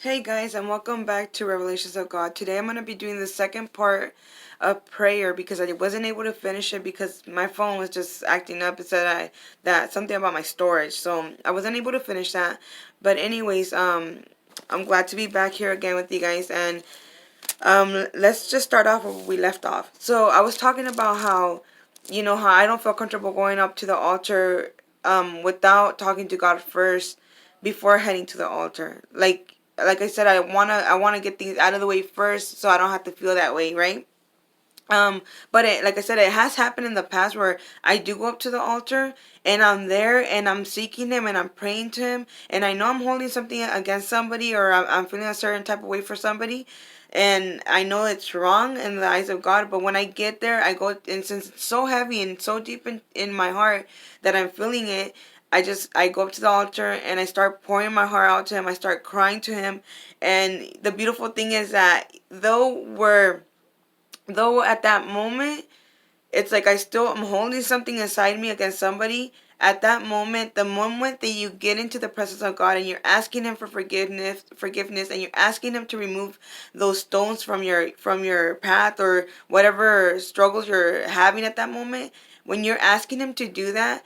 Hey guys, and welcome back to Revelations of God. Today I'm going to be doing the second part of prayer because I wasn't able to finish it because my phone was just acting up. It said that something about my storage, so I wasn't able to finish that. But anyways, I'm glad to be back here again with you guys, and let's just start off where we left off. So I was talking about how I don't feel comfortable going up to the altar without talking to God first before heading to the altar. Like I said, I wanna get things out of the way first so I don't have to feel that way, right? Like I said, it has happened in the past where I do go up to the altar and I'm there and I'm seeking Him and I'm praying to Him and I know I'm holding something against somebody or I'm feeling a certain type of way for somebody, and I know it's wrong in the eyes of God. But when I get there, I go, and since it's so heavy and so deep in my heart that I'm feeling it, I go up to the altar and I start pouring my heart out to Him. I start crying to Him, and the beautiful thing is that though at that moment it's like I still am holding something inside me against somebody. At that moment, the moment that you get into the presence of God and you're asking Him for forgiveness, and you're asking Him to remove those stones from your path or whatever struggles you're having at that moment, when you're asking Him to do that,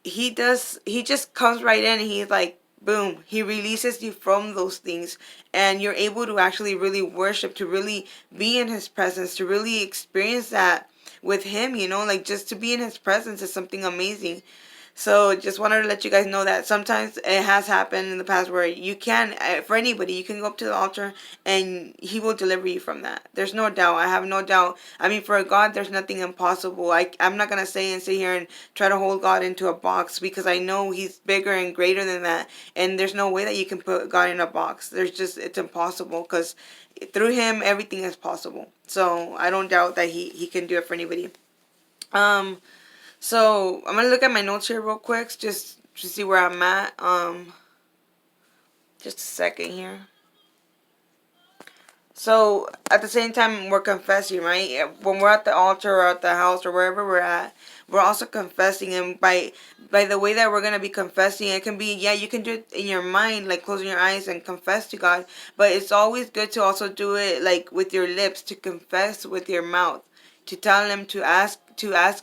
he just comes right in and he's like, boom, he releases you from those things, and you're able to actually really worship, to really be in His presence, to really experience that with Him, like just to be in His presence is something amazing. So just wanted to let you guys know that sometimes it has happened in the past where you can, for anybody, you can go up to the altar and He will deliver you from that. There's no doubt. I have no doubt. I mean, for God, there's nothing impossible. I'm not going to sit here and try to hold God into a box because I know He's bigger and greater than that. And there's no way that you can put God in a box. It's impossible because through Him, everything is possible. So I don't doubt that He can do it for anybody. Um, so I'm gonna look at my notes here real quick, just to see where I'm at. Just a second here. So at the same time, we're confessing, right? When we're at the altar or at the house or wherever we're at, we're also confessing, and by the way that we're gonna be confessing, it can be, yeah, you can do it in your mind, like closing your eyes and confess to God, but it's always good to also do it like with your lips, to confess with your mouth, to tell Him, to ask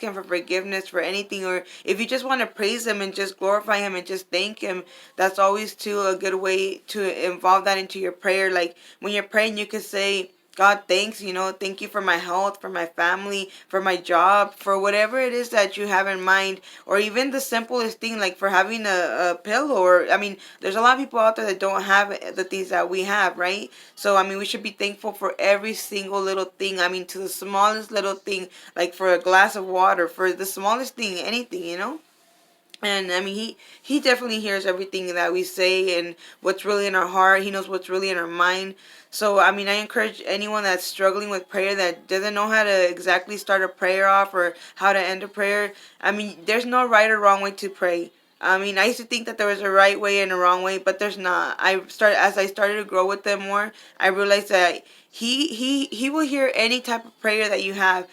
Him for forgiveness for anything, or if you just want to praise Him and just glorify Him and just thank Him, that's always too a good way to involve that into your prayer. Like when you're praying, you can say, God, thanks, thank you for my health, for my family, for my job, for whatever it is that you have in mind, or even the simplest thing, like for having a pillow. Or, I mean, there's a lot of people out there that don't have the things that we have, right? So, I mean, we should be thankful for every single little thing. I mean, to the smallest little thing, like for a glass of water, for the smallest thing, anything. And I mean, he definitely hears everything that we say and what's really in our heart. He knows what's really in our mind. So I mean, I encourage anyone that's struggling with prayer, that doesn't know how to exactly start a prayer off or how to end a prayer. I mean, there's no right or wrong way to pray. I mean, I used to think that there was a right way and a wrong way, but there's not. As I started to grow with them more, I realized that he will hear any type of prayer that you have,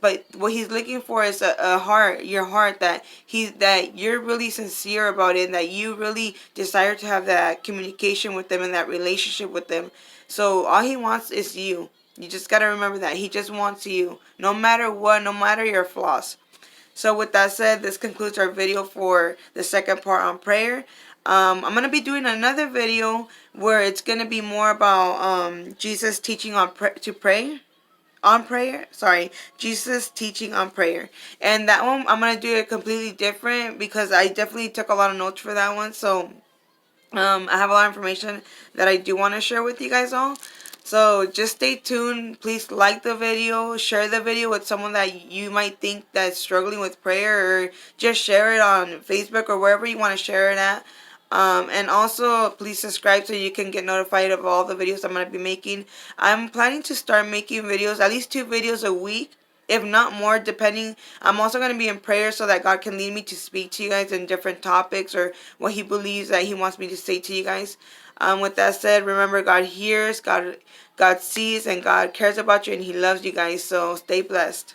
but what He's looking for is a heart, your heart, that you're really sincere about it, and that you really desire to have that communication with them and that relationship with them. So all He wants is you. You just got to remember that He just wants you, no matter what, no matter your flaws. So with that said, this concludes our video for the second part on prayer. I'm going to be doing another video where it's going to be more about Jesus teaching to pray. On prayer, sorry, Jesus teaching on prayer. And that one, I'm going to do it completely different because I definitely took a lot of notes for that one. So I have a lot of information that I do want to share with you guys all. So just stay tuned. Please like the video, share the video with someone that you might think that's struggling with prayer, or just share it on Facebook or wherever you want to share it at. And also, please subscribe so you can get notified of all the videos I'm going to be making. I'm planning to start making videos, at least 2 videos a week, if not more, depending. I'm also going to be in prayer so that God can lead me to speak to you guys in different topics, or what He believes that He wants me to say to you guys. With that said, remember, God hears, God sees, and God cares about you, and He loves you guys. So stay blessed.